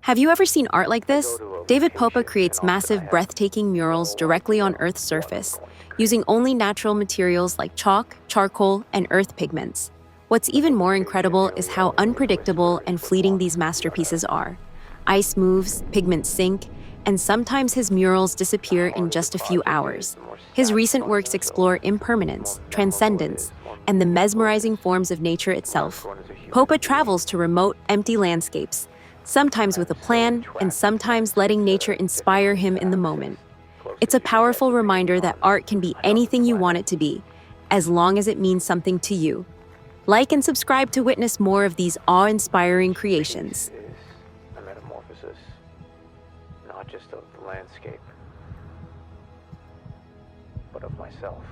Have you ever seen art like this? David Popa creates massive, breathtaking murals directly on Earth's surface, using only natural materials like chalk, charcoal, and earth pigments. What's even more incredible is how unpredictable and fleeting these masterpieces are. Ice moves, pigments sink, and sometimes his murals disappear in just a few hours. His recent works explore impermanence, transcendence, and the mesmerizing forms of nature itself. Popa travels to remote, empty landscapes, sometimes with a plan, and sometimes letting nature inspire him in the moment. It's a powerful reminder that art can be anything you want it to be, as long as it means something to you. Like and subscribe to witness more of these awe-inspiring creations. Is a metamorphosis, not just of the landscape, but of myself.